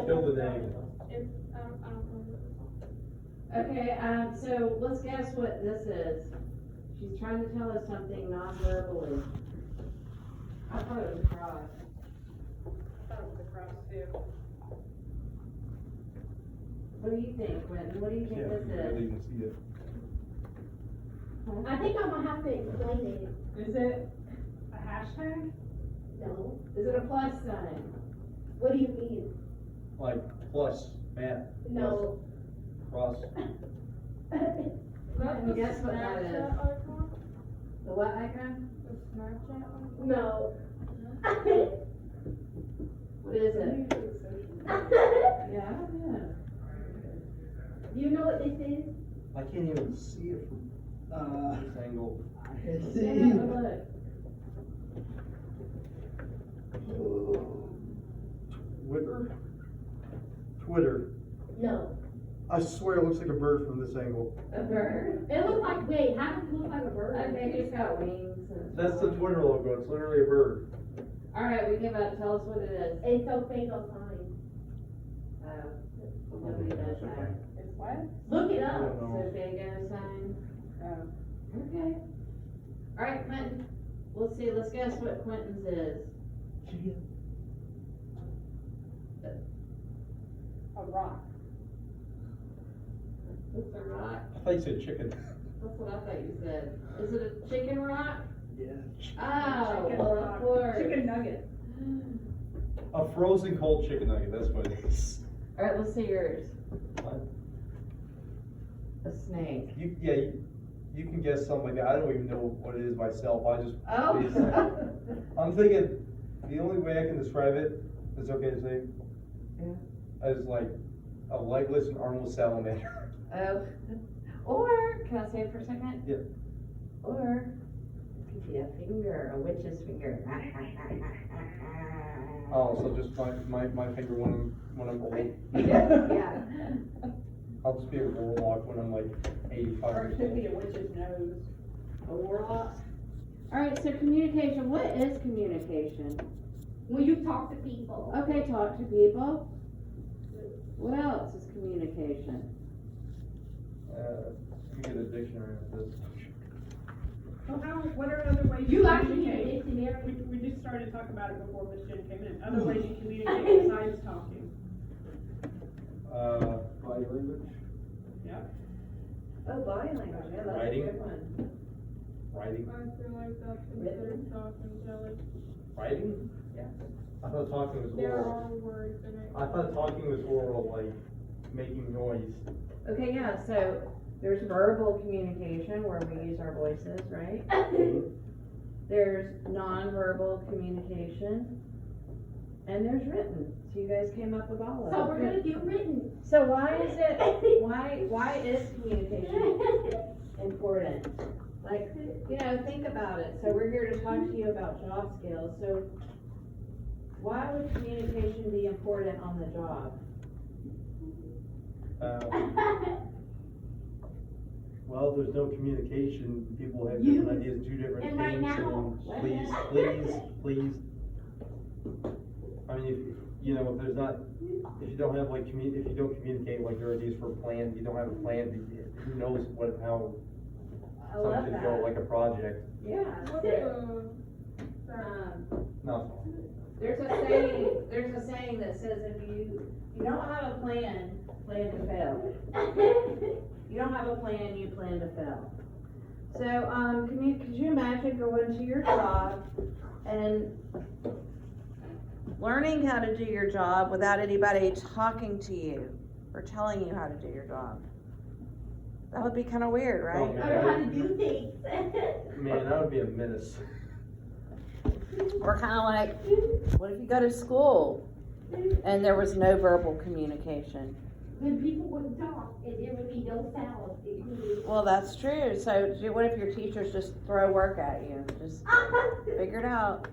fill the name. If, I don't know. Okay, so let's guess what this is. She's trying to tell us something non-verbally. I thought it was a cross. I thought it was a cross too. What do you think, Quentin? What do you think Yeah, this you really is? even see it. I think I'm gonna have to explain it. Is it a hashtag? No. Is it a plus sign? What do you mean? Like plus, man, No. cross. Can you guess what that is? Snapchat icon? The what icon? The Snapchat icon? No. What is it? Yeah, I don't know. Do you know what this is? I can't even see it from this angle. Yeah, have a look. Twitter? Twitter. No. I swear it looks like a bird from this angle. A bird? It looks like, wait, how does it look like a bird? Okay, it's got wings and. That's the Twitter logo, it's literally a bird. Alright, we give up, tell us what it is. It's so fatal sign. Nobody does that. It's what? Look it I up. don't know. Sebago sign. Oh. Okay. Alright, Quentin, let's see, let's guess what Quentin's is. A rock. It's a rock. I thought you said chicken. That's what I thought you said. Is it a chicken rock? Yeah. Oh, Chicken well, rock. of course. Chicken nugget. A frozen cold chicken nugget, that's what it is. Alright, let's see yours. What? A snake. You can guess something like that, I don't even know what it is myself, I just. Oh. I'm thinking, the only way I can describe it, it's okay to say? Yeah. As like a legless and armless salamander. Oh. Or, can I say it for a second? Yeah. Or, it could be a finger, a witch's finger. Oh, so just my finger when I'm old. Yeah. I'll just be a warlock when I'm like 85 Or it years could be a old. witch's nose. A warlock. Alright, so communication, what is communication? When you talk to people. Okay, talk to people. What else is communication? Let me get a dictionary of this. So what are other ways You you actually need a communicate? dictionary. We just started talking about it before Miss Jen came in. Other ways you communicate besides talking. Body language? Yep. Oh, body language, yeah, that's a Writing. good one. Writing? I feel like that's considered talking, Jelly. Writing? Yeah. I thought talking was There oral. are words in it. I thought talking was oral, like making noise. Okay, yeah, so there's verbal communication where we use our voices, right? There's nonverbal communication, and there's written. So you guys came up with all of it. So we're gonna do written. So why is it, why is communication important? Like, you know, think about it. So we're here to talk to you about job skills. So why would communication be important on the job? Well, if there's no communication, people have You- different ideas, do different and things, right now- and please. I mean, if you know, if there's not, if you don't have like if you don't communicate like your ideas for a plan, you don't have a plan, who knows how I love something could go, that. like a project. Yeah. What so, No. there's a saying that says if you don't have a plan to fail. You don't have a plan, you plan to fail. So, could you imagine going to your job and learning how to do your job without anybody talking to you or telling you how to do your job? That would be kind of weird, right? I don't know how to do things. Man, that would be a menace. Or kind of like, what if you go to school and there was no verbal communication? Then people wouldn't talk, and there would be no sound. Well, that's true. So what if your teachers just throw work at you? Just figure it out.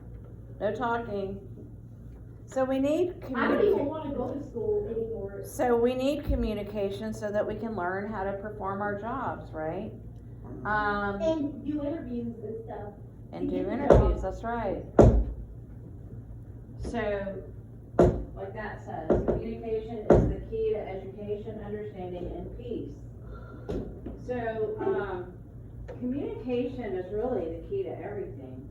No talking. So we need I don't even communication. want to go to school anymore. So we need communication so that we can learn how to perform our jobs, right? And do interviews and stuff. And do interviews, that's right. So, like that says, communication understanding, and peace. So, communication is really the key to everything.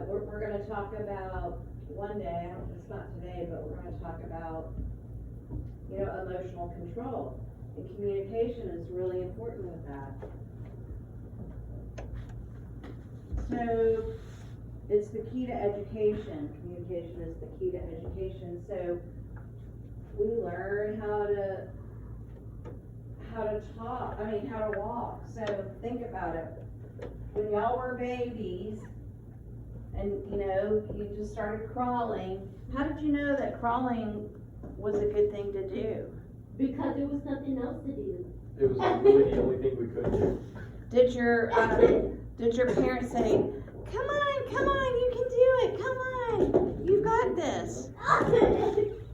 We're gonna talk about one day, it's not today, but we're gonna talk about, emotional control. And communication is really important with that. So, it's the key to education. Communication is the key to education. So, we learn how to talk, how to walk. So, think about it. When y'all were babies, and, you just started crawling, how did you know that crawling was a good thing to do? Because there was nothing else to do. It was really the only thing we could do. Did your parents say, come on, you can do it, come on, you've got this?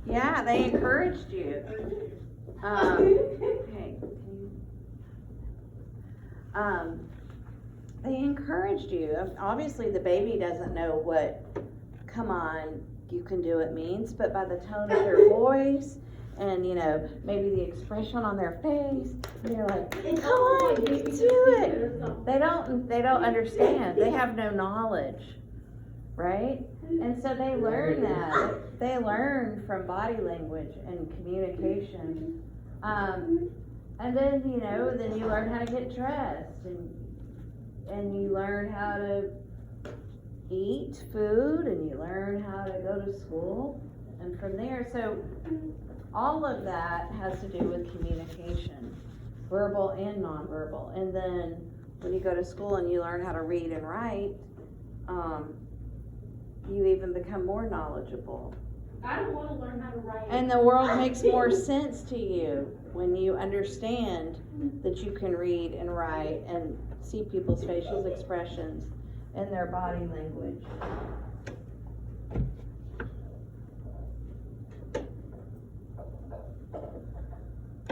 Yeah, they encouraged you. Okay, they encouraged you. Obviously, the baby doesn't know what "come on, you can do it" means, but by the tone of their voice and maybe the expression on their face, they're like, "Come on, you can do it." They don't understand. They have no knowledge, right? And so they learn that. They learn from body language and communication. And then, then you learn how to get dressed and you learn how to eat food and you learn how to go to school. And from there, so all of that has to do with communication, verbal and nonverbal. And then when you go to school and you learn how to read and write, you even become more knowledgeable. I don't wanna learn how to write. And the world makes more sense to you when you understand that you can read and write and see people's facial expressions and their body language.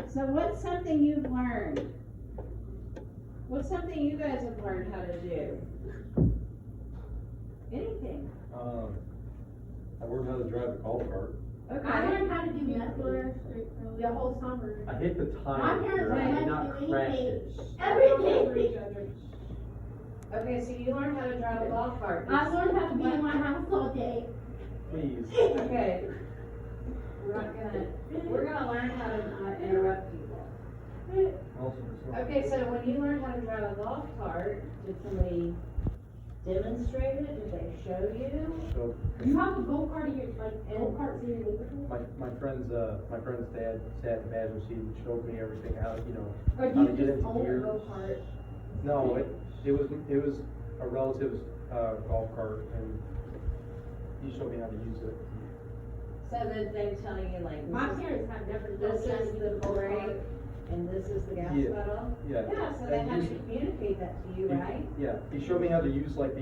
So what's something you've learned? What's something you guys have learned how to do? Anything. I learned how to drive a golf cart. Okay. I learned how to do nothing the whole summer. I hit the My time, parents I let did us not do crash anything. it. Everything. Okay, so you learned how to drive a golf cart. I learned how to be in my house all day. Please. Okay. We're gonna learn how to not interrupt people. Also, Okay, so when you learned how to drive a golf cart, did somebody demonstrate it? Did they show you? So, You have a go-kart in your, go-karts in your neighborhood? my friend's dad sat in the passenger seat and showed me everything, how, Or how do to you get just into own a gears. go-kart? No, it was a relative's, golf cart, and he showed me how to use it. So did they tell you like, My parents have never done this that. is the brake and this is the gas Yeah. pedal? Yeah. Yeah, so they And had to use- communicate that to you, he- right? Yeah, he showed me how to use like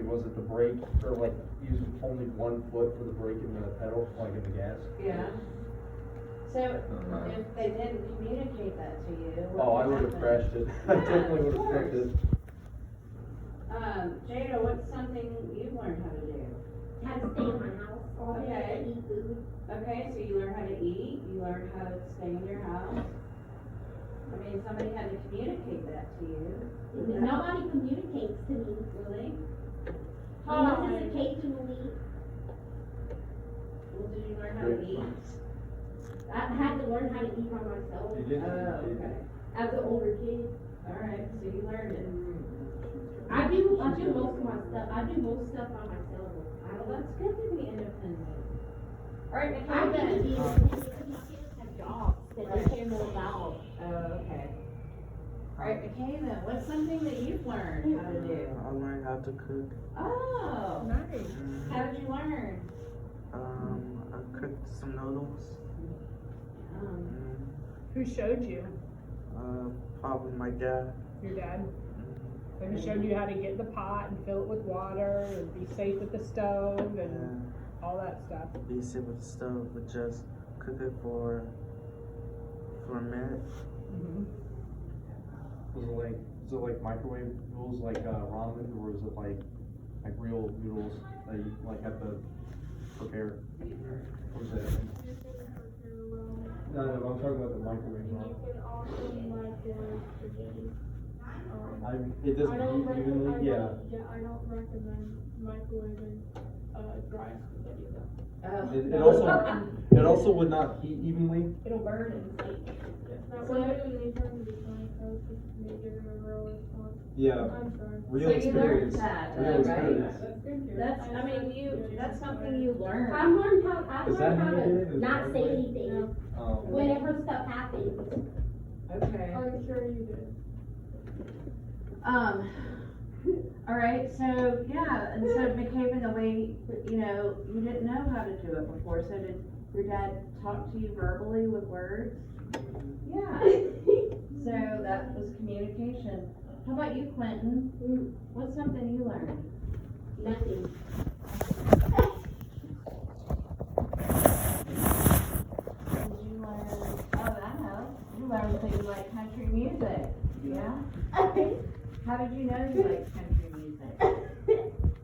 was it the brake, or like use only one foot for the brake and the pedal, like in the gas? Yeah. So if they didn't communicate that to you, what Oh, I would have happen? crashed it. I definitely would have crashed it. Jada, what's something you've learned how to do? How to stay in my house all day Okay. and eat food. Okay, so you learn how to eat, you learn how to stay in your house. Somebody had to communicate that to you. Nobody communicates to me. Really? Unless it's occasionally. Well, did you learn how to eat? I had to learn how to eat by myself You did? Oh, okay. as an older kid. Alright, so you learned it. I do most of my stuff. I do most stuff by myself. Well, that's good to be independent. Alright, I McKenna. can be independent because my parents have jobs that they care more about. Oh, okay. Alright, McKenna, what's something that you've learned how to do? I learned how to cook. Oh, Nice. how did you learn? I cooked some noodles. Who showed you? Probably my dad. Your dad? So he showed you how to get the pot and fill it with water and be safe with the stove and And all that stuff. be sit with the stove, but just cook it for a minute. Mhm. Was it like microwave noodles like ramen, or was it like real noodles that you like have to prepare? What was that? No, no, I'm talking about the microwave. And you can also microwave spaghetti. It doesn't heat evenly, yeah. I don't recommend microwaving, dry spaghetti though. It also would not heat evenly. It'll burn and sleep. Now, what do you need from the design code to make it in a real response? Yeah, I'm sorry. real So you learned experience. that, Real right? experience. That's, I mean, that's something you learn. I've learned how Is that how to you did it? Is not that say right? anything Oh. whenever stuff happens. Okay. I'm sure you did. All right, so, yeah, and so behaving the way, you know, you didn't know how to do it before, so did your dad talk to you verbally with words? Yeah, so that was communication. How about you, Quentin? What's something you learned? Nothing. Did you learn, oh, I know, you learned things like country music, yeah? How did you know you liked country music?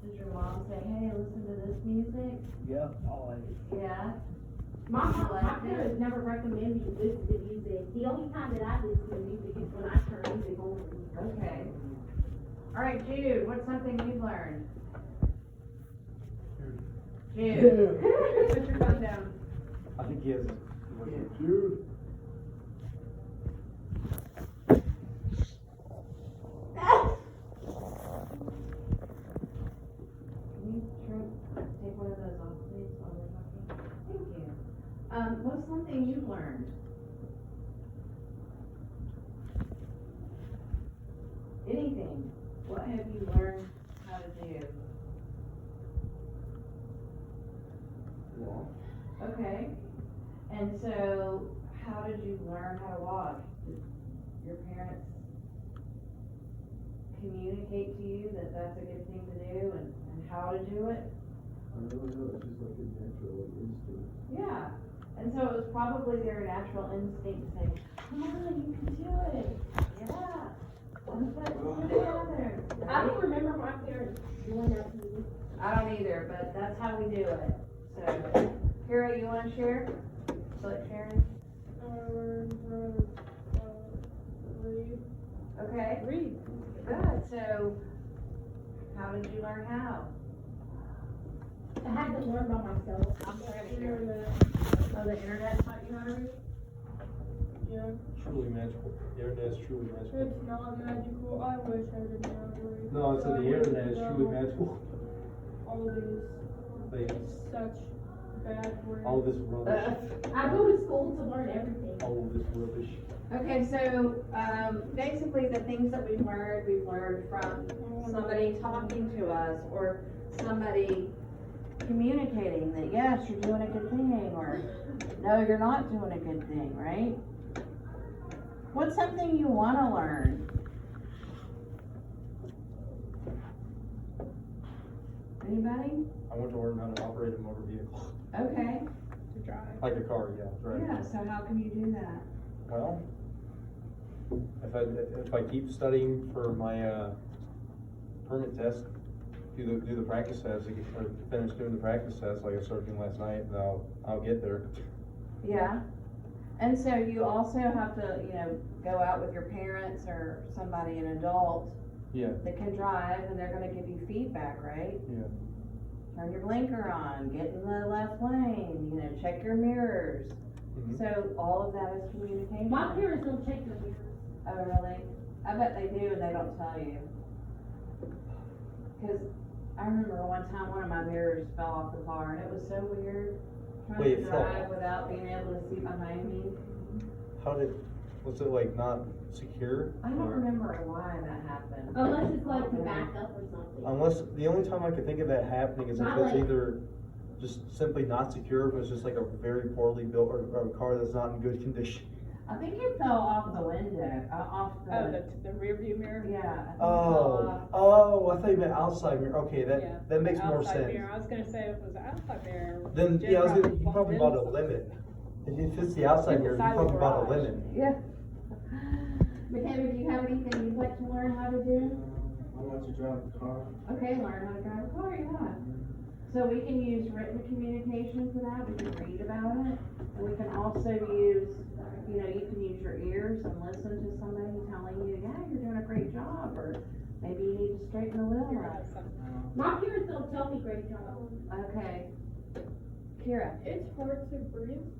Did your mom say, hey, listen to this music? Yeah, all I. Yeah? My You liked it? parents never recommended me listen to music. The only time that I listen to music is when I turn music on. Okay. All right, Jude, what's something you've learned? Jude. Put your phone down. I think he has. Can you take one of those off, please, while we're talking? Thank you. What's something you've learned? Anything. What have you learned how to do? Okay. And so, how did you learn how to walk? Did your parents communicate to you that that's a good thing to do and how to do it? I don't know, it's just like a natural instinct. Yeah, and so it was probably their natural instinct to say, come on, you can do it, yeah, let's put it together. I don't remember my parents doing that to me. I don't either, but that's how we do it, so, Kara, you wanna share? Like sharing? I learned how to, read. Okay, Read. good, so, how did you learn how? I had to learn by myself. I'm trying to hear. Internet. Oh, the internet taught you how to read? Yeah. Truly magical. The internet is truly magical. It's not magical. I wish I didn't know how to read. No, I said the internet is truly magical. All these Things, such bad words. all this rubbish, I go to school to learn everything. all of this rubbish. Okay, so, basically the things that we've learned from somebody talking to us or somebody communicating that, yes, you're doing a good thing, or no, you're not doing a good thing, right? What's something you wanna learn? Anybody? I want to learn how to operate a motor vehicle. Okay, To drive. Like a car, yeah, right. yeah, so how can you do that? Well, if I keep studying for my, permit test, do the practice test, or finish doing the practice test like I started doing last night, then I'll get there. Yeah, and so you also have to, you know, go out with your parents or somebody, an adult, Yeah, that can drive, and they're gonna give you feedback, right? yeah. Turn your blinker on, get in the left lane, you know, check your mirrors. Mhm. So all of that is communication. My parents don't check their mirrors. Oh, really? I bet they do and they don't tell you. Cause I remember one time one of my mirrors fell off the car and it was so weird. Trying Wait, to it fell drive off? without being able to see behind me. Was it like not secure? I don't Or- remember why that happened. Unless it's like to back up or something. Unless, the only time I could think of that happening is if Not it's like- either just simply not secure, if it's just like a very poorly built, or a car that's not in good condition. I think it fell off the window, off Oh, the, the rear view mirror? yeah. I think it fell off. I thought you meant outside mirror, okay, Yeah, that makes more outside sense. mirror. I was gonna say if it was an outside mirror. Then, Jen yeah, I was gonna, probably you probably bought a inside. lemon. If it's the outside mirror, you Inside the probably bought a garage. lemon. Yeah. McKenna, do you have anything you'd like to learn how to do? I want to drive a car. Okay, learn how to drive a car, yeah. So we can use written communication for that, we can read about it, and we can also use, you know, you can use your ears and listen to somebody telling you, yeah, you're doing a great job, or maybe you need to straighten the wheel up. My parents don't tell me great job. Okay. Kira, It's hard to breathe.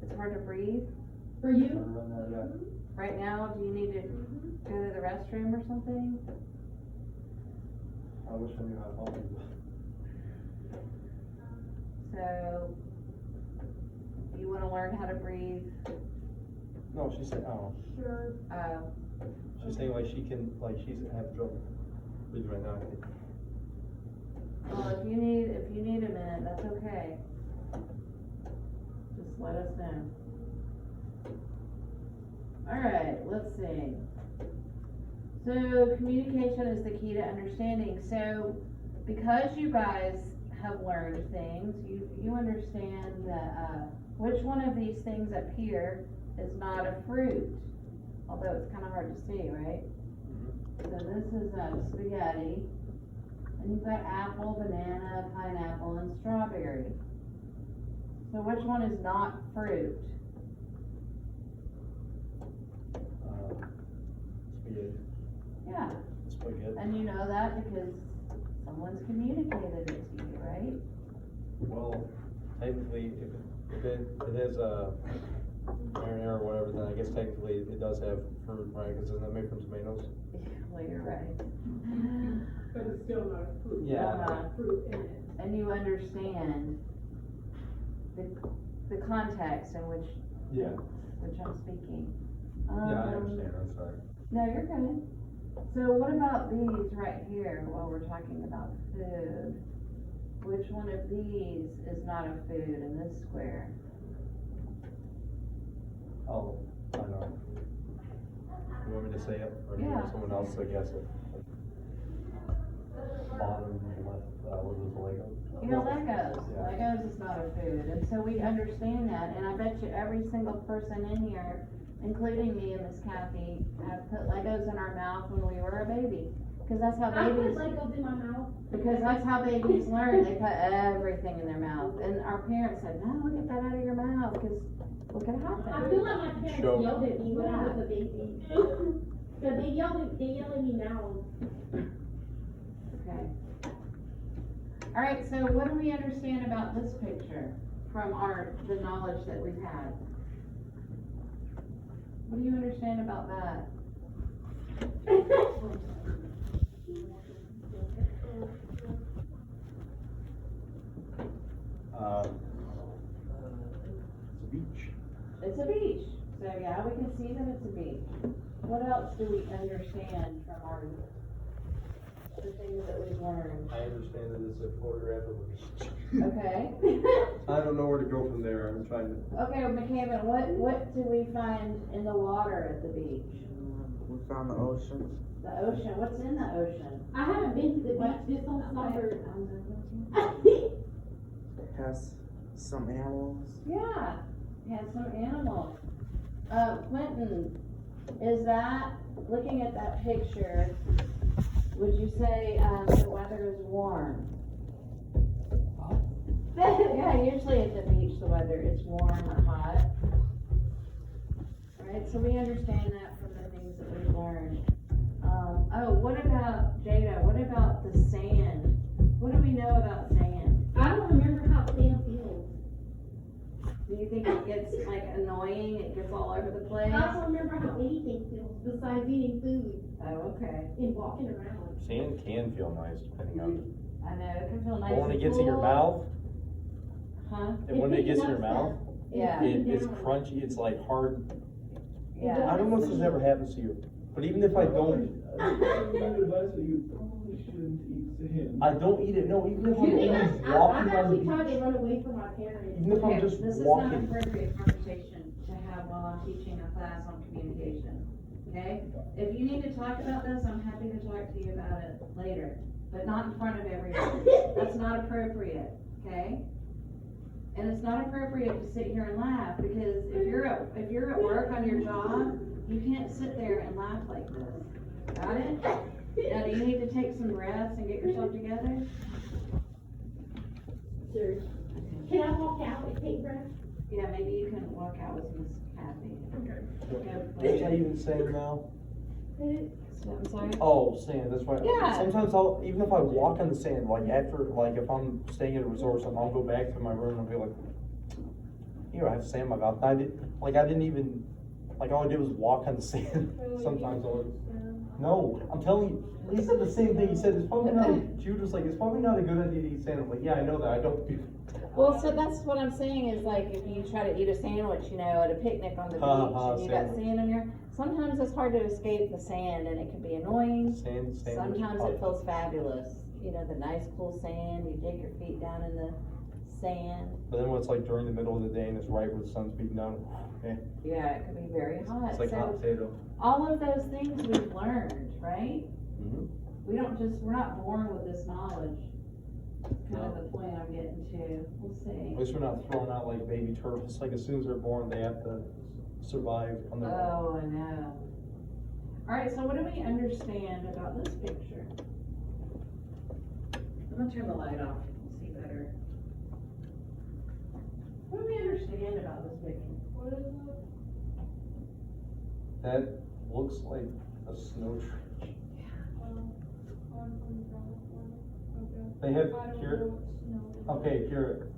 it's hard to breathe. For you? Yeah. Right now, do you need to go to the restroom or something? I wish I knew how to help you. So, you wanna learn how to breathe? No, she said, oh, Sure. she's saying like she can, like she's having trouble breathing right now. Well, if you need a minute, that's okay. Just let us know. Alright, let's see. So, communication is the key to understanding. So, because you guys have learned things, you understand that, which one of these things up here is not a fruit? Although it's kinda hard to see, right? So this is, spaghetti. And you've got apple, banana, pineapple, and strawberry. So which one is not fruit? Spaghetti. Yeah, Spaghetti. and you know that because someone's communicated it to you, right? Well, technically, if it is marinara or whatever, then I guess technically it does have fruit, right? Because isn't that made from tomatoes? Well, you're right. But it's still not a fruit. Yeah. It's not fruit in it. And you understand the context in which Yeah. I'm speaking. Yeah, I understand, I'm sorry. No, you're good. So what about these right here, while we're talking about food? Which one of these is not a food in this square? Oh, I know. You want me to say it, or do you want Yeah. someone else to guess it? Bottom left, what was the Lego? You know, Legos. Yeah. Legos is not a food, and so we understand that, and I bet you every single person in here, including me and Miss Kathy, have put Legos in our mouth when we were a baby. Cause that's how I put babies, Legos in my mouth. because that's how babies learn, they put everything in their mouth, and our parents said, no, get that out of your mouth, cause what could I happen? feel like my parents Show. yelled at me when I was a baby. Cause they yell at me now. Okay. Alright, so what do we understand about this picture from the knowledge that we've had? What do you understand about that? It's a beach. It's a beach, so yeah, we can see that it's a beach. What else do we understand from the things that we've learned? I understand that it's a photograph of a beach. Okay. I don't know where to go from there, I'm trying to. Okay, McCaven, what do we find in the water at the beach? We found the ocean. The ocean, what's in the ocean? I haven't been to the beach this whole summer. It has some animals. Yeah, has some animals. Quentin, is that, looking at that picture, would you say, the weather is warm? Yeah, usually at the beach, the weather is warm or hot. Right, so we understand that from the things that we've learned. What about, Jada, what about the sand? What do we know about sand? I don't remember how Sam feels. Do you think it gets like annoying, it gets all over the place? I don't remember how anything feels besides eating food Oh, okay. and walking around. Sand can feel nice depending on, I know, it can feel nice. but when it and gets in your cool. mouth, Huh? and when it gets in your mouth, Yeah. it's crunchy, it's like hard. Yeah. I don't know if this ever happens to you, but even if I don't, Advice that you probably shouldn't eat sand. I don't eat it, no, even if I'm You just think I've walking on the actually tried to beach, run away from my parents. even if I'm Okay, just this is not walking. appropriate conversation to have while I'm teaching a class on communication, okay? If you need to talk about this, I'm happy to talk to you about it later, but not in front of everyone. That's not appropriate, okay? And it's not appropriate to sit here and laugh, because if you're at work on your job, you can't sit there and laugh like this, Got it? Now, do you need to take some breaths and get yourself together? Sure. Can I walk out and take breath? Yeah, maybe you can walk out with Miss Kathy. What was I even saying now? I'm sorry? Oh, sand, that's right. Yeah. Sometimes I'll, even if I walk on the sand, like after, like if I'm staying at a resort or something, I'll go back to my room and I'll be like, here, I have sand in my mouth. I didn't even, like all I did was walk on the sand. Sometimes I'll, no, I'm telling you, he said the same thing. He said, it's probably not, Jude was like, it's probably not a good idea to eat sand. I'm like, yeah, I know that, I don't do. Well, so that's what I'm saying is like, if you try to eat a sandwich, you know, at a picnic on the beach, and you got sand in your, sometimes it's hard to escape the sand and it can be annoying. Sand. Sometimes it feels fabulous, you know, the nice cool sand, you dig your feet down in the sand. But then when it's like during the middle of the day and it's right where the sun's beating down, eh, Yeah, it can be very hot. it's like So hot potato. all of those things we've learned, right? Mhm. We're not born with this knowledge. Kind of the point I'm getting to. We'll see. At least we're not throwing out like baby turtles. It's like as soon as they're born, they have to survive on their own. Oh, I know. Alright, so what do we understand about this picture? I'm gonna turn the light off, we'll see better. What do we understand about this picture? What is it? That looks like a snow tree. I'm from California. Okay. They have, I don't here, know what snow is. okay, here,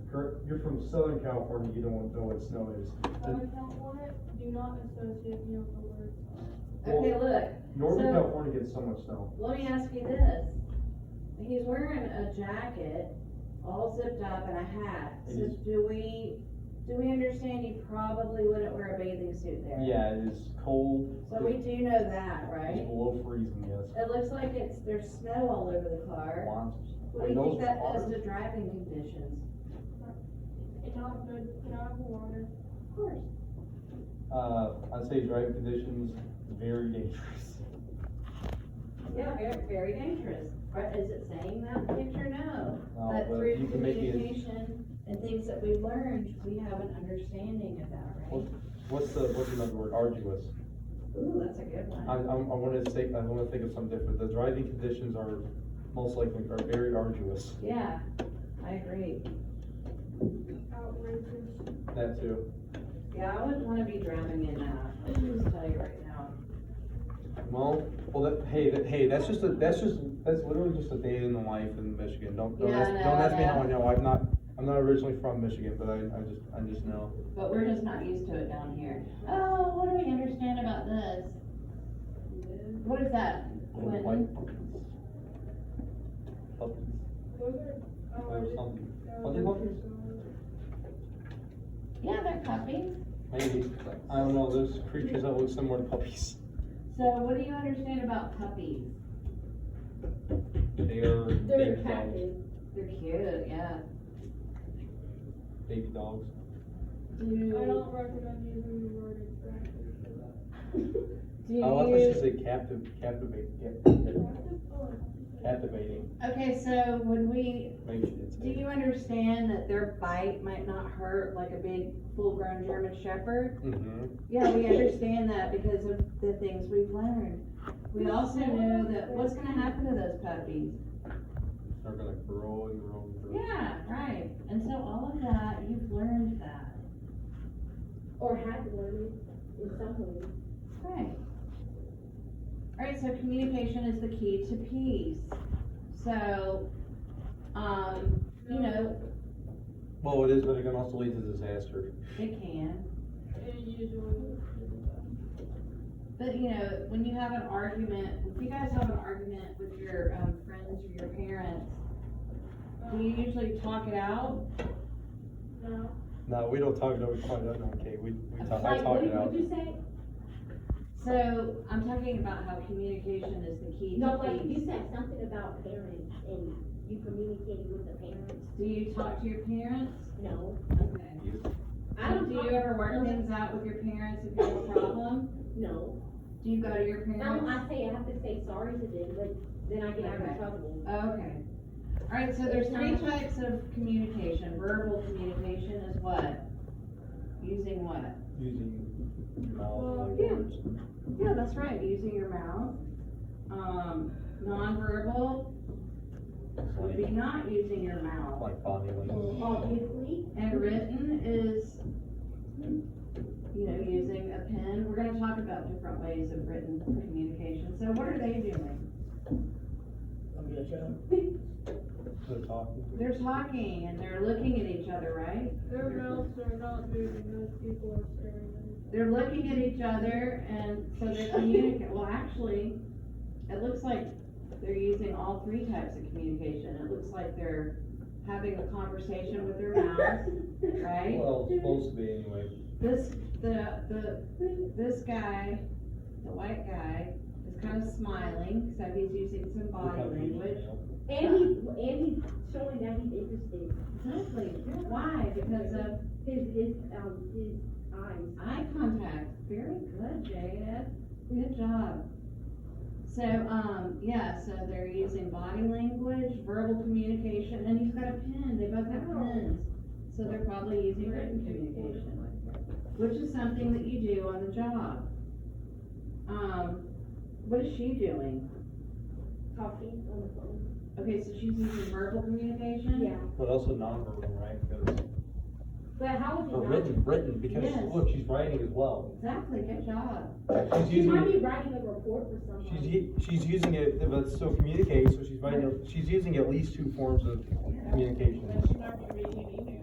you're from Southern California, you don't know what snow is. Southern California, do not associate me with the word snow. Okay, look, Northern So- California gets so much snow. let me ask you this. He's wearing a jacket, all zipped up, and a hat. So It is- do we understand you probably wouldn't wear a bathing suit there? Yeah, it is cold. So we do know that, It's right? below freezing, yes. It looks like there's snow all over the car. Lots. What do you think that does to driving conditions? It's not good. Get out of the water. Of course. I'd say driving conditions, very dangerous. Yeah, very, very dangerous. Is it saying that in the picture? No. No, But but through you can make it- communication and things that we've learned, we have an understanding of that, right? What's another word? Arduous. Ooh, that's a good one. I wanna think of something different. The driving conditions are most likely very arduous. Yeah, I agree. Outrageous. That too. Yeah, I wouldn't wanna be drowning in that. I'll just tell you right now. That's literally just a day in the life in Michigan. Don't Yeah, ask, I know, don't ask me I how I know. know. I'm not originally from Michigan, but I just know. But we're just not used to it down here. Oh, what do we understand about this? What is that? Like Quentin? puppies. Those are, oh, I Or didn't- something. no, Are they those are puppies? Yeah, they're puppies. Maybe. I don't know. There's creatures that look similar to puppies. So what do you understand about puppies? They are They're baby dogs. attractive. They're cute, yeah. Baby dogs. I don't recommend using the word attractive for that. Do Oh, I thought she you, said captivating. okay, so would we, Maybe she did say. do you understand that their bite might not hurt like a big full-grown German Shepherd? Mm-hmm. Yeah, we understand that because of the things we've learned. We also know that what's gonna happen to those puppies. They're gonna grow and grow and grow. Yeah, right. And so all of that, you've learned that. Or have learned in some ways. Right. Alright, so communication is the key to peace. So, you know, Well, it is, but it can also lead to disaster. it can. It usually. But, you know, when you have an argument, if you guys have an argument with your friends or your parents, do you usually talk it out? No. No, we don't talk it over quite that, okay, I Like, talk what it out. did you say? So, I'm talking about how communication is the key No, to like, you peace. said something about parents and you communicated with the parents. Do you talk to your parents? No. Okay. I don't Do you talk- ever work things out with your parents if you have a problem? No. Do you go to your parents? I have to say sorry to them, but then I get out Okay. of trouble. Okay. Alright, so there's three types of communication. Verbal communication is what? Using what? Using your mouth, Well, like yeah. words. Yeah, that's right, using your mouth. Nonverbal would be not using your mouth. Like body language. Obviously. And written is, using a pen. We're gonna talk about different ways of written communication. So what are they doing? They're talking. They're talking and they're looking at each other, right? Their mouths are not moving, those people are staring at each They're looking at each other and so they're communicating. Well, actually, it looks like they're using all three types of communication. It looks like they're having a conversation with their mouths, right? Well, it's supposed to be anyway. This guy, the white guy, is kind of smiling, so he's using some body language. And he's showing that he's interested. Exactly. Why? Because of His eyes. eye contact. Very good, Jada. Good job. So, so they're using body language, verbal communication, and he's got a pen. They both have pens. So they're probably using written communication, which is something that you do on the job. What is she doing? Talking on the phone. Okay, so she's using verbal communication? Yeah. But also non-verbal, right? Because, But how is he or not? written, because Yes. look, she's writing as well. Exactly, good job. She's She using might it, be writing a report for someone. she's using it, but still communicate, so she's writing, she's using at least two forms of communication. Then she might be reading an email.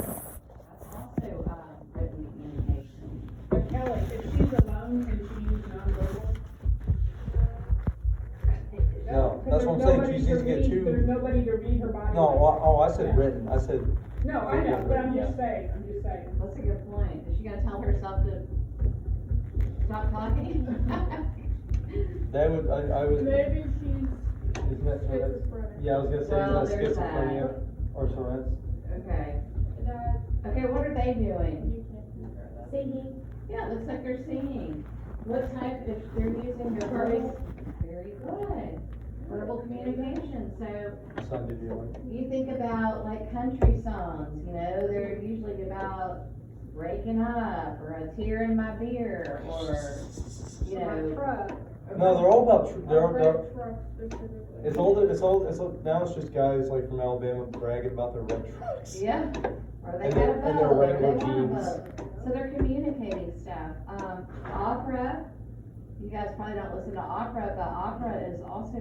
That's also, written communication. But Kelly, if she's alone, can she use nonverbal? No, Because that's what I'm there's saying, nobody she's to using it read- too. There's nobody to read her body No, language. I said written, I said, No, I know, but I'm Yeah. just saying. That's a good point. Is she gonna tell herself to stop talking? that would, I would, Maybe she's isn't that, schizophrenic. yeah, I was gonna say, Well, is that there's schizophrenia or Tourette's? Okay. That, Okay, what are they doing? you can't compare that. Singing. Yeah, it looks like they're singing. What type, if they're using their voice? Very good. Verbal communication, so Sunday viewing. you think about like country songs, they're usually about breaking up, or a tear in my beer, or, My truck. No, they're all about, they're, Red truck specifically. it's old, now it's just guys like from Alabama bragging about their red trucks. yeah, or they And got a their- and their boat, or they Wrangler want a jeans. boat. So they're communicating stuff. Opera, you guys probably don't listen to opera, but opera is also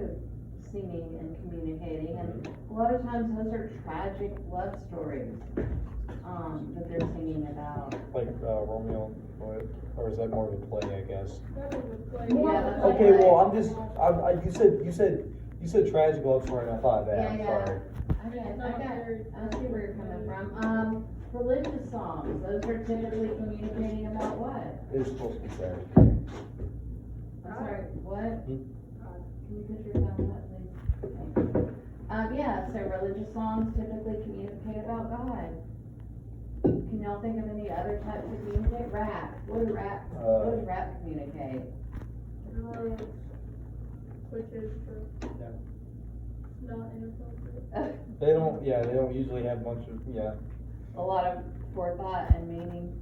singing and communicating, and a lot of times those are tragic love stories, that they're singing about. Like, Romeo and Juliet, or is that more of a play, I guess? That was a play. Yeah, that's Okay, like- well, I'm just, you said tragic love story, and I thought that, I'm Yeah, sorry. I see where you're coming from. Religious songs, those are typically communicating about what? It's supposed to be sad. I'm sorry, what? Hmm? Can you put your thumb up, please? Okay. So religious songs typically communicate about God. Can y'all think of any other types of music? Rap, what does rap communicate? Drugs, which is true. Yeah. Not inappropriate. They don't usually have much of, A lot of forethought and meaning.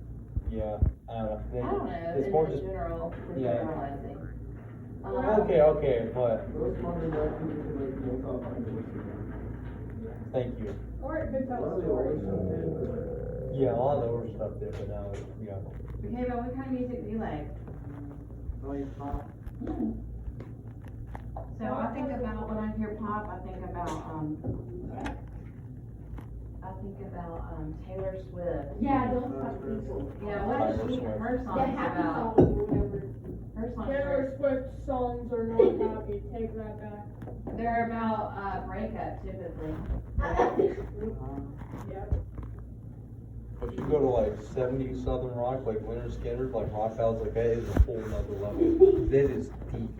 yeah, I don't know. I don't know, It's more in just, general, we're yeah. generalizing. okay, but, Those modern rap people can make no comment. thank you. Or it could tell Well, a they story. always have been, Yeah, a lot of the older stuff there, but now, yeah. Okay, but what kind of music do you like? Pop. So I think about, when I hear pop, I think about Taylor Swift. Yeah, those type of people. Yeah, what is she, her That songs happy about? song or whatever. Her songs Taylor are, Swift songs are not happy, take that back. they're about, breakup typically. Yep. If you go to like 70s Southern rock, like Lynyrd Skynyrd, like rock ballads, like that is a whole nother level. That is deep.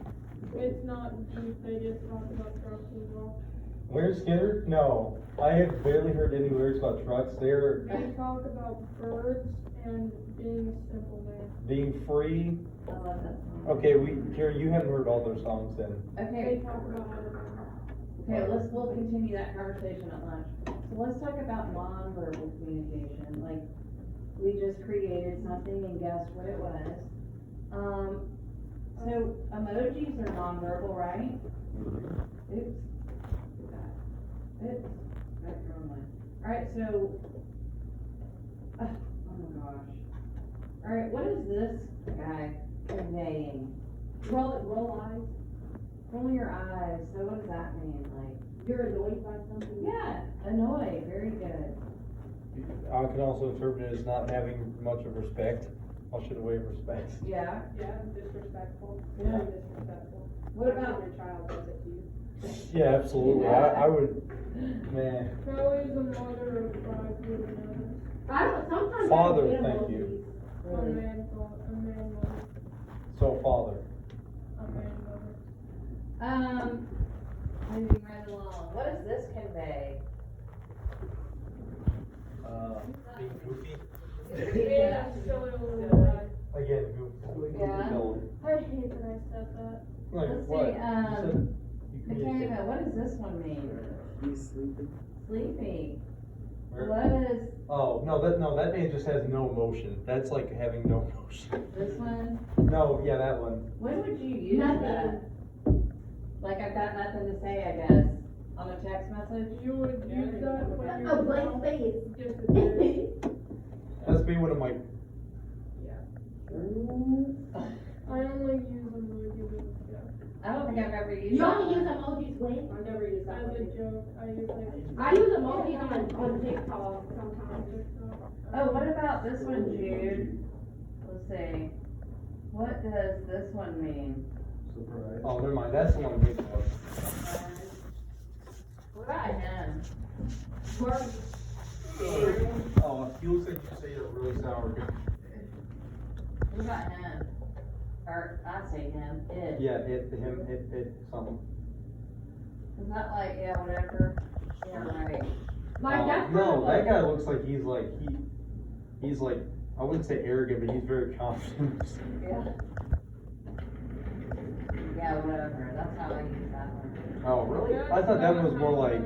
It's not deep, they just talk about drugs as well. Lynyrd Skynyrd? No, I have barely heard any lyrics about trucks. They're They talk about birds and being a simple man. being free. I love that song. Okay, Karen, you haven't heard all their songs then. Okay, They talk about how to we'll continue that conversation at lunch. So let's talk about nonverbal communication, like, we just created something and guessed what it was. So emojis are nonverbal, right? Oops. Look at that. Oops. That's the wrong one. Alright, so. Oh my gosh. Alright, what is this guy conveying? Roll eyes. Roll your eyes, so what does that mean? Like, You're annoyed by something. yeah, annoy, very good. I can also interpret it as not having much of respect, much in the way of respect. Yeah. Yeah, disrespectful, Yeah. very disrespectful. What about, Your child does it to you. Yeah, absolutely, I would, man, Probably the mother of five would know. I don't, sometimes. Father, I get thank emojis. you. A man mother, So father. a man mother. moving right along, what does this convey? Being goofy. Yeah, silly little guy. Again, goofy. Yeah. No. I hate that I said that. Like Let's what? see, You said you communicate. McKenna, what does this one mean? He's sleeping. Sleepy. Where- What is Oh, no, that man just has no emotion. That's like having no emotion. this one? No, yeah, that one. When would you use Nothing. that? Like, I've got nothing to say, I guess, on a text message? You would use that when A you're blank drunk, space. just a day. That's me one of my, I only use emoji with a joke. I don't think I've ever used You that only use one. emojis when? I never use that As a one. joke, I use like. I use emojis on TikTok sometimes. Oh, what about this one, Jude? Let's see. What does this one mean? Surprise. oh, never mind, that's the one we was. What about him? Oh, he looks like you say you're really sour. What about him? Or, I say him, it. Yeah, it, something. Is that like, yeah, whatever? Yeah, right. Like, that's No, kind that guy looks like he's like, I wouldn't say arrogant, but he's very confident. Yeah. Yeah, whatever, that's how I use that one. Oh, really? I thought that was more like,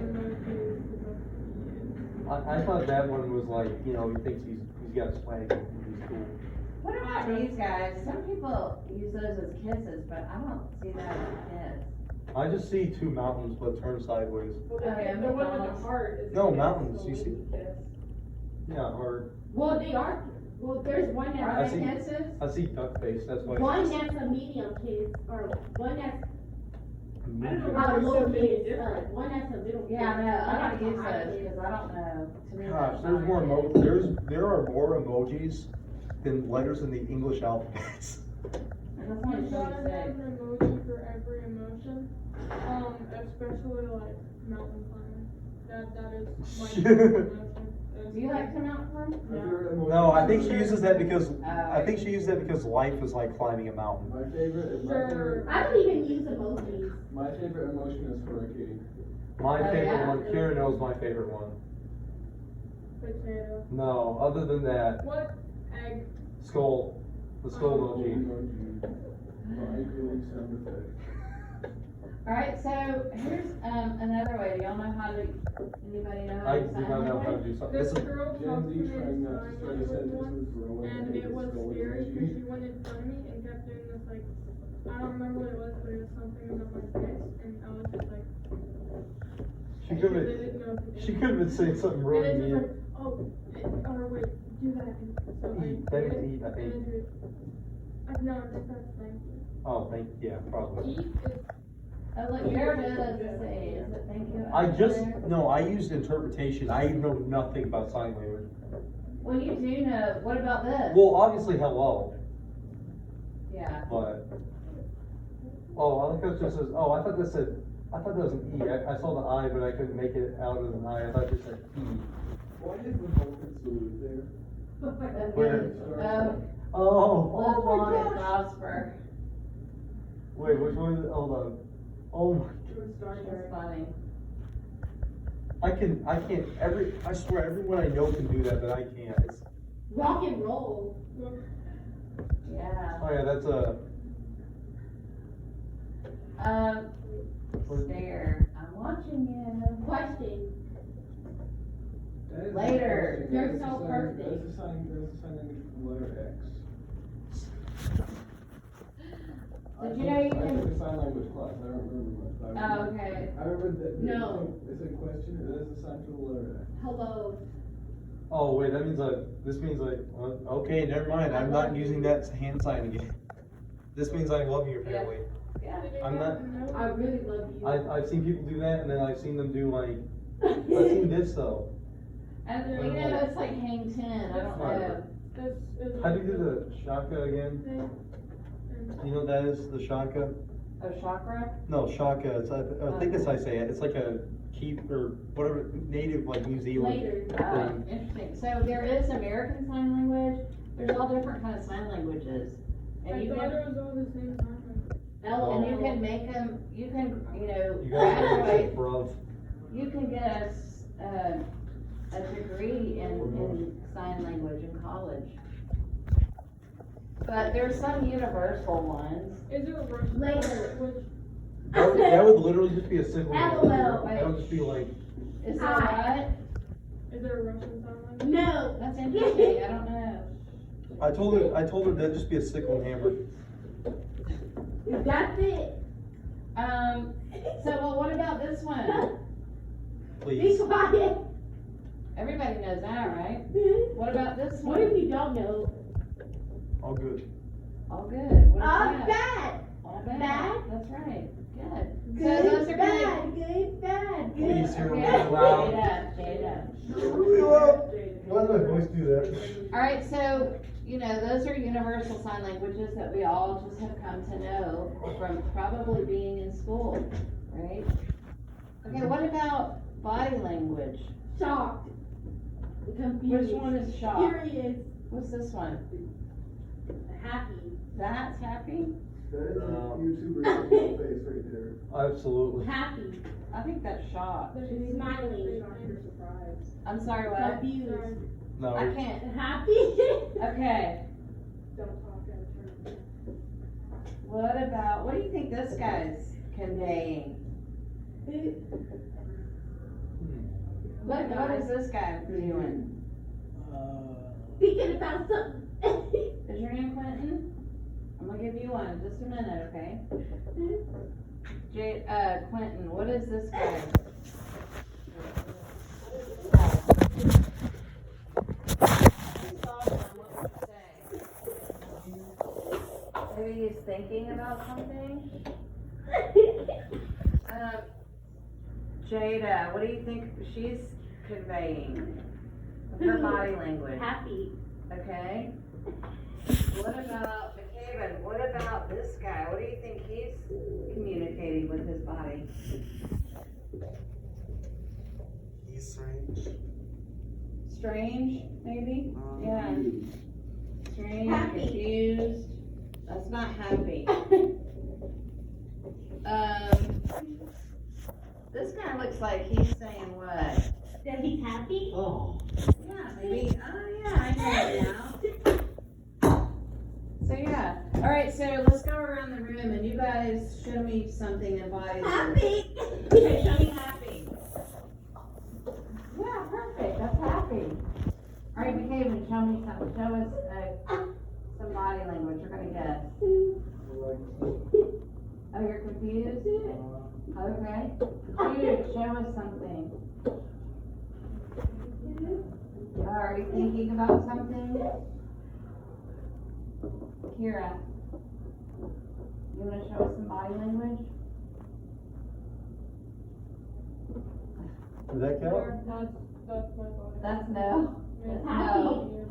I thought that one was like, you know, he thinks he's got swag, he's cool. What about these guys? Some people use those as kisses, but I don't see that as a kiss. I just see two mountains but turned sideways. Well, Oh, yeah, the one with McDonald's. the heart is. No, the mountains, kiss, you the see- lead kiss. Yeah, or, Well, they are, well, there's one Are I that's, see. they kisses? I see duck face, that's why. one that's a medium kiss, or one that's I don't know a why there's so little many kiss, different. one that's a little. Yeah, I know, I One don't that's a use high those, kiss. because I don't know. To me, Gosh, that's there's not more a emo, kiss. there are more emojis than letters in the English alphabet. And that's only You gotta 26. have an emoji for every emotion, especially like mountain climbing. That is my favorite emotion. Do you like to mountain climb? My favorite emotion No, I think is- she uses that because, Oh. I think she uses that because life is like climbing a mountain. My favorite, Sure. I don't even use emojis. my favorite emotion is hurricane. My Oh, favorite yeah? one, Karen knows my favorite one. Potato. No, other than that, What? Egg. skull, the skull emoji. Ivy League sound effect. Alright, so here's, another way. Do y'all know how to, anybody know how I to do sign not know how to language? do something. This This is, girl Gen talked to Z me trying in not to sign try to language send this once, with growing and and it was skull scary emoji. because she went in front of me and kept doing this like, I don't remember what it was, but it was something about my face, and I was just like, she I could didn't have, know what to do. she could have been saying something And really it's just mean. like, oh, or wait, do that. And so Eat, I that did is it, eat, I think. and it- no, I think that's thank you. Oh, yeah, probably. Eat is, Oh, look, here it is, let's see, is it thank you? I just, There? no, I used interpretation. I know nothing about sign language. Well, you do know, what about this? Well, obviously hello, Yeah, but, oh, I think it just says, oh, I thought that said, I thought that was an E. I saw the I, but I couldn't make it out as an I. I thought it said E. Why is the Vulcan salute there? Where? oh, live Oh, long my and gosh. prosper, Wait, which one is it? Hold on. Oh my, It was Star it's Trek. funny. I can't, I swear, everyone I know can do that, but I can't. It's, Rock and roll. Yeah. oh yeah, that's a, Stare, I'm watching you. Question. That is a Later. question. You're That's a so sign- perfect. That's a sign language from letter X. Did you know you I can? took a sign language class, I don't remember much, but I Oh, remember. okay. I remember that, No. they said question, it is a sign for the letter. Hello. Oh, wait, that means this means okay, never mind, I'm not using that hand sign again. This means I love your Yeah. family. Yeah. I'm not- I really love you. I've seen people do that, and then I've seen them do I've seen this though. And you know, it's like hang ten, I don't know. This is. How do you do the shaka again? You know what that is, the shaka? Oh, chakra? No, shaka, I think it's how I say it, it's like a keep, or whatever, native like New Zealand Later. Oh, thing. interesting. So there is American Sign Language, there's all different kind of sign languages. And I you thought can, it was all the same time. and you can make them, you can, You guys graduate, bruv. you can get a degree in sign language in college. But there's some universal ones. Is there a Russian Later. language? That would literally just be a simple. LOL. That would just be like, Is there Hi. what? Is there a Russian sign language? No. That's interesting, I don't know. I told her that'd just be a sickle and hammer. That's it. So, well, what about this one? Be Please. quiet. Everybody knows that, right? What about this What if one? you don't know? All good. All good. What is that? Bad. All bad. Bad. That's right. Good. So Good, those are kind bad, good, bad, good. Please of. hear Okay, me loud. Jada. Why did my voice do that? All right, so, you know, those are universal sign languages that we all just have come to know from probably being in school, right? Okay, what about body language? Shocked. Confused. Which one is shocked? Curious. What's this one? Happy. That's happy? That is a No. YouTuber face right there. Absolutely. Happy. I think that's shocked. Smiling. I'm sorry, what? Confused. No. I can't. Happy. Okay, Don't talk out of turn. what about, what do you think this guy's conveying? What is this guy doing? Thinking about something. Is your name Quentin? I'm gonna give you one, just a minute, okay? Quentin, what is this guy? Maybe he's thinking about something? Jada, what do you think she's conveying? Her body language, Happy. okay? What about McCabe? What about this guy? What do you think he's communicating with his body? He's strange. Strange, maybe? Yeah. Strange, Happy. confused. That's not happy. This guy looks like he's saying what? That he's happy? Oh. Yeah, maybe. Oh, yeah, I know it now. So, yeah. All right, so let's go around the room and you guys show me something in body language. Happy. Okay, show me happy. Yeah, perfect. That's happy. All right, McCabe, show me something. Show us some body language. You're gonna guess. Oh, you're confused? Okay. Dude, show us something. Are you thinking about something? Kira, you wanna show us some body language? Did that count? That's my body. That's no. That's no.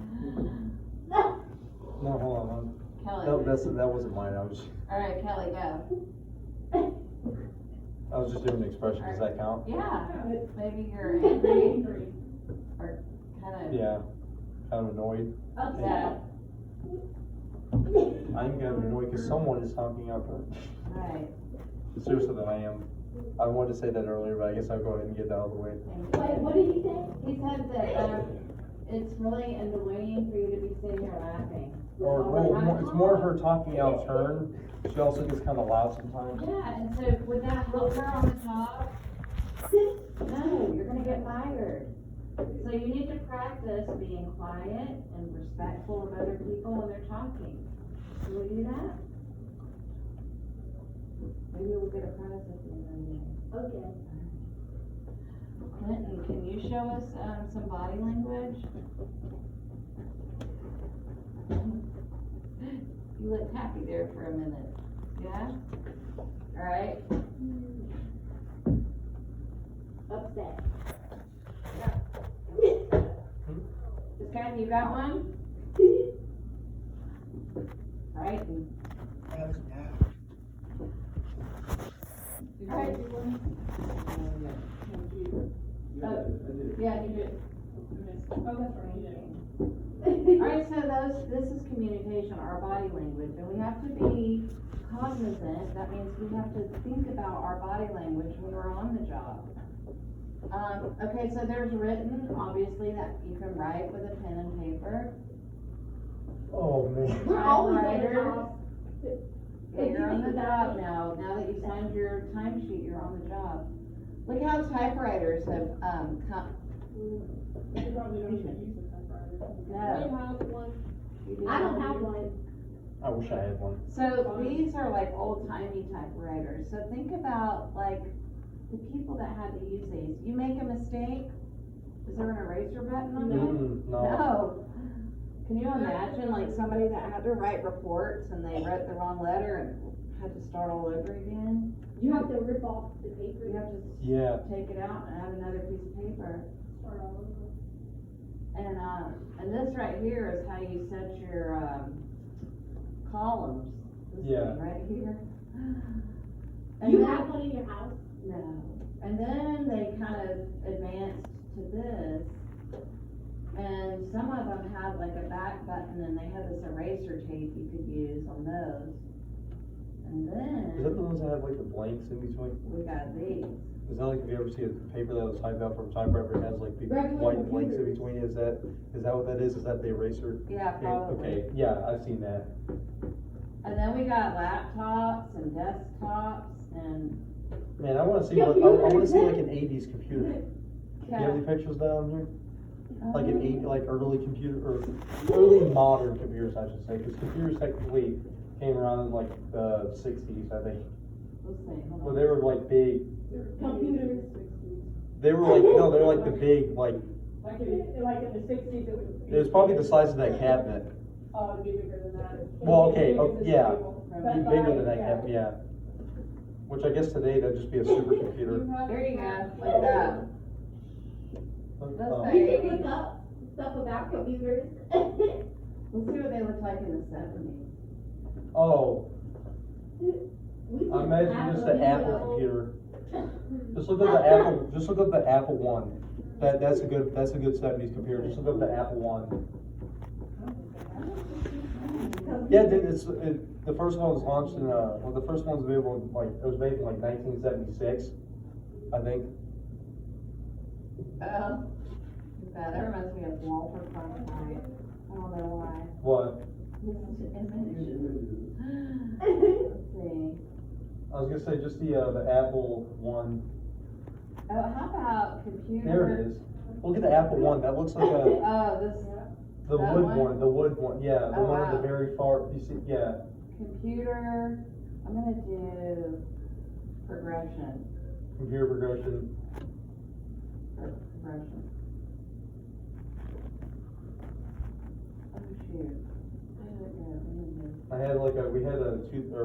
No, hold on. Kelly. That wasn't mine. I Alright, Kelly, go. was just doing an expression. Does that count? Yeah, maybe you're angry or kind of. Yeah. Kind of annoyed. Yeah, I'm kind of annoyed because someone is honking out there. right. Seriously, than I am. I wanted to say that earlier, but I guess I'll go ahead and get that out of the way. Thank you. Wait, what did he say? He said that, it's really annoying for you to be sitting here laughing. Or, well, it's more of her talking out of turn. She also gets kind of loud sometimes. Yeah, and so would that help her on the top? No, you're gonna get fired. So you need to practice being quiet and respectful of other people when they're talking. Can we do that? go get a prize if you know. Okay. Clinton, can you show us, some body language? You looked happy there for a minute, yeah? Alright, Upset. Miss Karen, you got one? Alright. Alright. Yeah, I did. Yeah, you did. Oh, that's right, you Alright, so this is communication, our body language, and we have to be cognizant, that means we have to think about our body language when we're on the job. Okay, so there's written, obviously, that you can write with a pen and paper. Oh, man. We're always on the Typewriter. job. Yeah, you're on the job now that you signed your timesheet, you're on the job. Look how typewriters have, come, You probably don't even use a typewriter. no. have one. You do I don't not. have one. I wish I had one. So these are like old timey typewriters, so think about like the people that had to use these. You make a mistake, is there an eraser button on it? No. No. Can you imagine like somebody that had to write reports and they wrote the wrong letter and had to start all over again? You have to rip off the paper. You have to Yeah. take it out and add another piece of paper. Start all over. And this right here is how you set your, columns. This Yeah. thing right here. Do And you then- have one in your house? No. And then they kind of advanced to this. And some of them had like a back button and they had this eraser tape you could use on those. And Is that the then ones that have like the blanks in between? we got these. Is that like, if you ever see a paper that was typed out from a typewriter, it has like big Regular white blanks in computers. between? Is that what that is? Is that the eraser? Yeah, probably. Okay, yeah, I've seen that. And then we got laptops and desktops and, Man, I wanna see what, I wanna see like an eighties computer. Do you have yeah. any pictures down here? Like an like early computer, or early modern computers, I should say, because computers technically came around in like the sixties, I think. Let's see, hold Well, on. they were like big, Computers. they were like, no, they were like the big, like, Like in the sixties, it was. it was probably the size of that cabinet. Oh, it'd be bigger than that. Well, okay, Bigger oh, than this yeah. table. Be But bigger like, than that cabinet, yeah. Which I guess today that'd just be a supercomputer. There you go, like that. That's Oh. nice. You can look up stuff about computers. Let's see what they look like in the 70s. Oh, We I can imagine have just a the Apple video. computer. Just look up the Apple, just look up the Apple One. That's a good seventies computer. Just look up the Apple One. Yeah, the first one was launched in, well, the first one was available in, like, it was made in like 1976, I think. Oh, that reminds me of Walter Cronkite. I don't know why. What? This is image. Oh, Let's see. I was gonna say just the Apple One. Oh, how about computer? There it is. Look at the Apple One. That looks like a, Oh, this the That wood one? one, the wood one, yeah, the Oh, one at the wow. very far, you see, yeah. computer, I'm gonna do progression. Computer progression. Progression. Oh, shoot. Where did it go? I had like we had a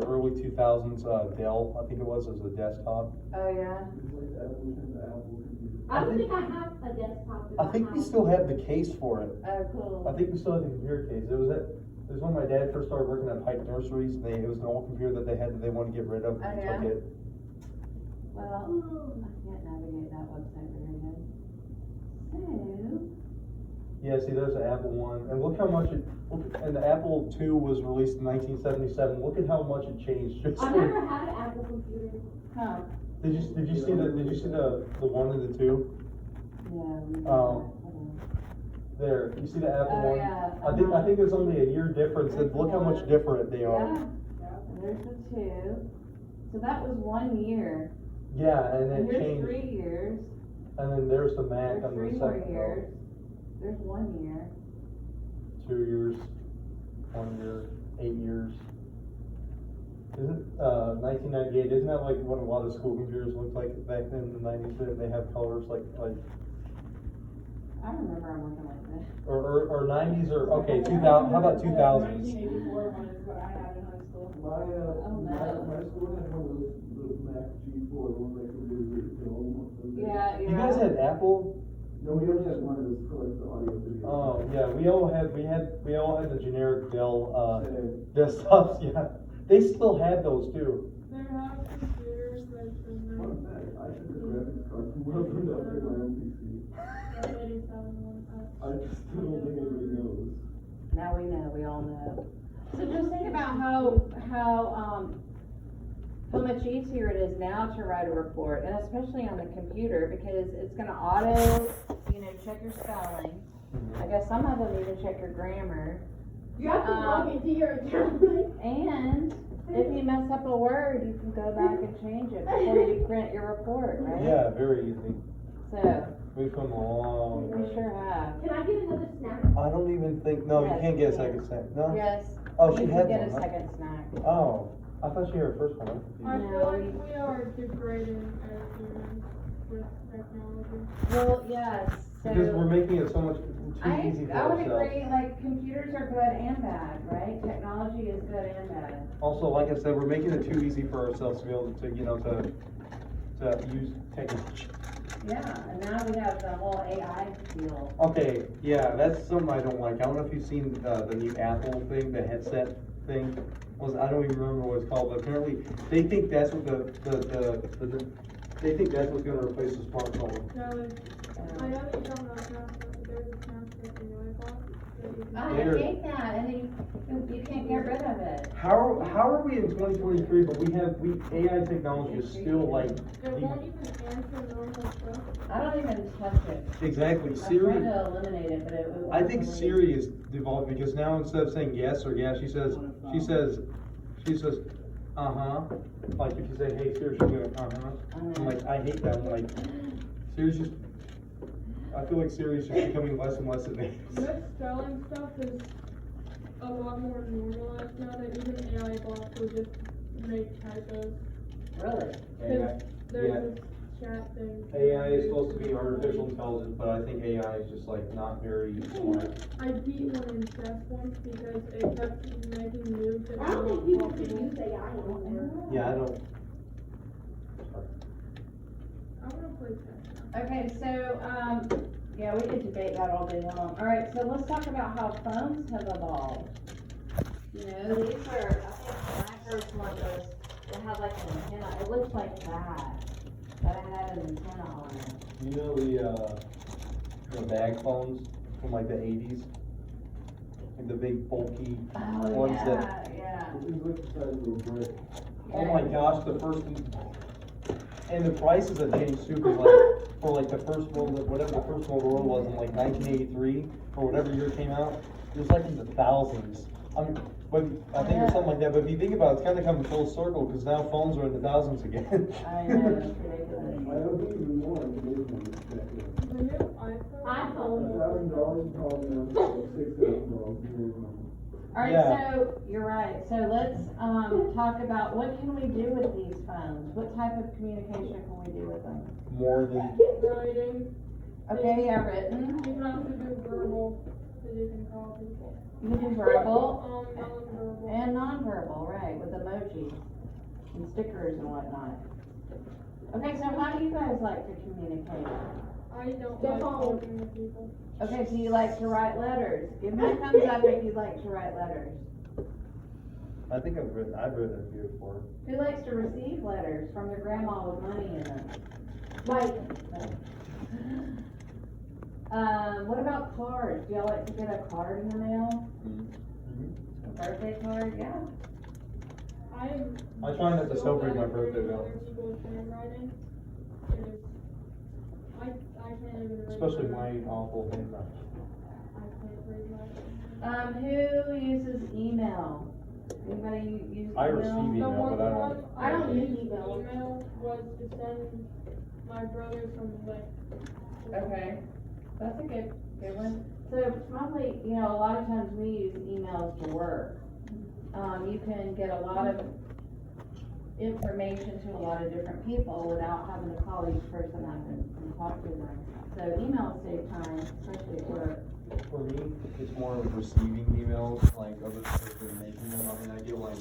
early 2000s Dell, I think it was a desktop. Oh, yeah? It's like Apple and the Apple computer. I don't think I have a desktop in I my think we house. still have the case for it. Oh, cool. I think we still have the computer case. It was when my dad first started working at Pike Nurseries. It was an old computer that they had that they wanted to get rid of. Oh, They yeah? took it. Well, I can't navigate that website very good. So, Yeah, see, there's the Apple One, and look how much and the Apple II was released in 1977. Look at how much it changed. Just I never had an Apple computer. huh, Did you see the one and the two? yeah. we did Oh. that. Hold on. There, you see the Apple Oh, One? yeah. I think there's only a year difference, and look how much different they are. Yeah, and there's the two. So that was 1 year. Yeah, and And it here's changed, 3 years. and then there's the Mac There's on the 3 more second row. years. There's 1 year. 2 years, 1 year, 8 years. Is it, 1998, isn't that like what a lot of school computers looked like back then in the 90s, that they have colors like, I remember them looking like this. or 90s, or, okay, 2000, how about 2000s? 1984 one is what I had in high school. My, Oh, no. my school had one of those Mac G4, the ones that could do the old one. Yeah, You guys had Apple? No, we only had one that was for like the audio video. Oh, yeah, we all had the generic Dell, Same. desktops, yeah. They still had those too. There have computers that should Fun fact, I took the graphics card from one of them to upgrade my own PC. that 87 one. I still don't think anybody knows. Now we know, we all know. So just think about how much easier it is now to write a report, and especially on the computer, because it's gonna auto, check your spelling. I guess some of them even check your grammar. You have to log into your account. And if you mess up a word, you can go back and change it before you print your report, right? Yeah, very easy. So, We've come a long we way. sure have. Can I get another snack? I don't even think, no, you Yes, can't get a you second snack, no? Yes. Oh, she You can had get one, a huh? second snack. Oh, I thought she had her first one. I No, feel like we- we are degrading as humans with technology. Well, yes, so. Because we're making it so much too easy for I would ourselves. agree, like, computers are good and bad, right? Technology is good and bad. Also, like I said, we're making it too easy for ourselves to be able to, to use technology. Yeah, and now we have the whole AI deal. Okay, yeah, that's something I don't like. I don't know if you've seen, the new Apple thing, the headset thing. I don't even remember what it's called, but apparently, they think that's what they think that's what's gonna replace the smartphone. Kelly, I know that you don't know Snapchat, but there's a Snapchat AI bot that you can. I There. hate that, and you can't get rid of it. How are we in 2023, but AI technology is still like, It won't even answer normal stuff. I don't even touch it. exactly, I'm Siri. trying to eliminate it, but it won't. I think delete. Siri is devolved because now instead of saying yes or yeah, she says, uh-huh. Like if you say, hey Siri, she'll go, uh-huh. I'm like, I hate that. I'm like, Siri's just, I feel like Siri's just becoming less and less advanced. Misspelling stuff is a lot more normalized now that even AI bots will just make typos. Really? Cause there's yeah. this chat thing. AI is supposed to be artificial intelligence, but I think AI is just like not very smart. I beat one in chess once because it kept making moves that I don't were think people not can possible. use AI anymore. Yeah, I don't. I wanna play chess now. Okay, so, yeah, we could debate that all day long. All right, so let's talk about how phones have evolved. These are, I think when I first one was, it had like an antenna, it looked like that it had an antenna on it. You know the bag phones from like the 80s? Like the big bulky Oh, ones yeah, that, yeah. It was like the size of a brick. oh my gosh, the first, and the prices have changed too, cause like, for like the first one, whatever the first Motorola was in like 1983, or whatever year it came out, it was like in the thousands. I mean, but I think it's something like that, but if you think about it, it's kinda coming full circle, cause now phones are in the thousands again. I know, it's I ridiculous. don't think even more in today's money back then. The new iPhone. iPhone. $1,000 probably now, like $6,000 in today's money. All right, Yeah. so, you're right, so let's, talk about, what can we do with these phones? What type of communication can we do with them? More than, Writing. Okay, yeah, written, You can also do verbal, so you can call people. you can do verbal, Non-verbal. and nonverbal, right, with emojis and stickers and whatnot. Okay, so how do you guys like to communicate? I don't The like phone. talking to people. Okay, so you like to write letters. Give me a thumbs up if you like to write letters. I think I've written a few before. Who likes to receive letters from their grandma with money in them? Like, What about cards? Do y'all like to get a card in the mail? A birthday card, yeah. I try not to so celebrate bad my at birthday, reading though. other people's handwriting. It is. I can't even read. Especially my my awful thing. I can't read my. Who uses email? Anybody use email? I receive The email, one but I don't. time I don't use used email. Email was to send my brother some like. Okay, that's a good one. So probably, a lot of times we use emails for work. You can get a lot of information to a lot of different people without having to call each person up and talk to them. So emails save time, especially at work. For me, it's more of receiving emails, like, other people than making them. I mean, I get like,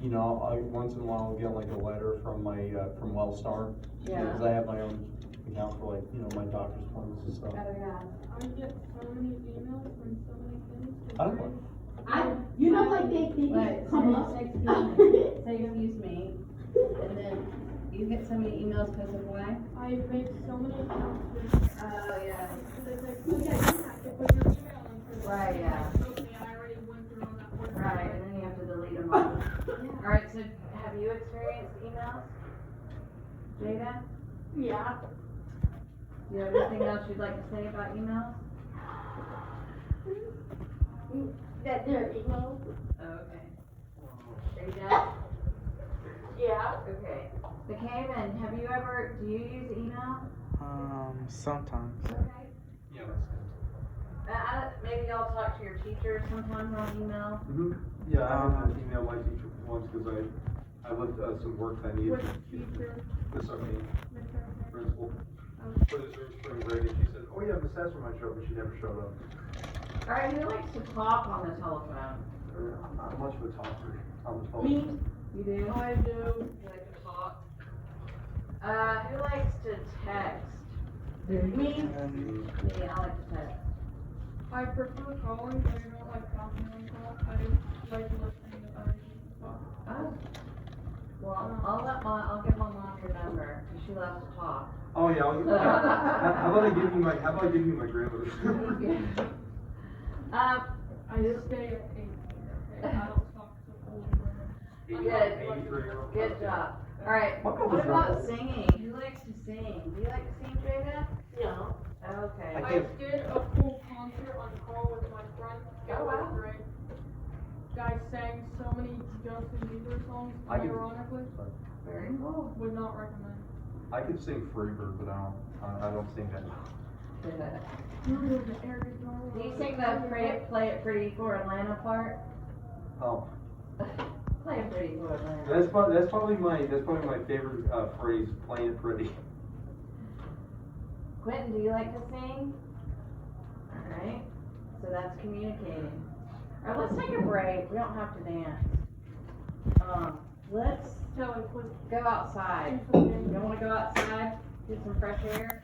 you know, once in a while I'll get like a letter from my, from Wellstar. Yeah. Because I have my own account for like, you know, my doctor's appointments and stuff. Oh, yeah. I get so many emails from so many things. It's I don't very- know. you know, like they But just come up. say excuse me, and then you get so many emails because of why? I make so many accounts with, Oh, yeah. because it's like, oh yeah, you have to put your email in for this. Right, yeah. Okay, I already went through all that work. Right, and then you have to delete them all. Alright, so have you experienced emails? Jada? Yeah. Do you have anything else you'd like to say about emails? That they're emails. Oh, okay. Are you done? Yeah. Okay. McCaven, have you ever, do you use email? Sometimes. Okay. Yeah, Maybe y'all talk to your teachers sometimes on email? Yeah, I had to email my teacher once because I left some work I needed. Which teacher? Miss O'Neill, Mr. principal. For this spring break, and she said, oh yeah, Miss Sasser might show up, but she never showed up. Alright, who likes to talk on the telephone? I'm not much of a talker on the phone. Me? You do? I do. You like to talk? Who likes to text? Me? Me, I like to text. I prefer calling, but I don't like talking on call. I like listening to other people talk. Oh. Well, I'll give my mom your number, cause she loves to talk. Oh yeah, how about I give you my grandmother's? I stay at 8. Okay, I don't talk to old women. Good. 83-year-old. Good job. Alright, My what mother's about not- singing? Who likes to sing? Do you like to sing, Jada? No. Okay. I I can't- did a full concert on call with my friend. It Oh, was wow. great. Guy sang so many Justin Bieber songs, I can- ironically. Very cool. Would not recommend. I could sing Freebird, but I don't sing that. Do Do you sing the Play It Pretty for Atlanta part? Oh, Play It Pretty for Atlanta. that's probably my favorite phrase, playing it pretty. Quentin, do you like to sing? Alright, so that's communicating. Alright, let's take a break. We don't have to dance. Let's go outside. You don't wanna go outside, get some fresh air?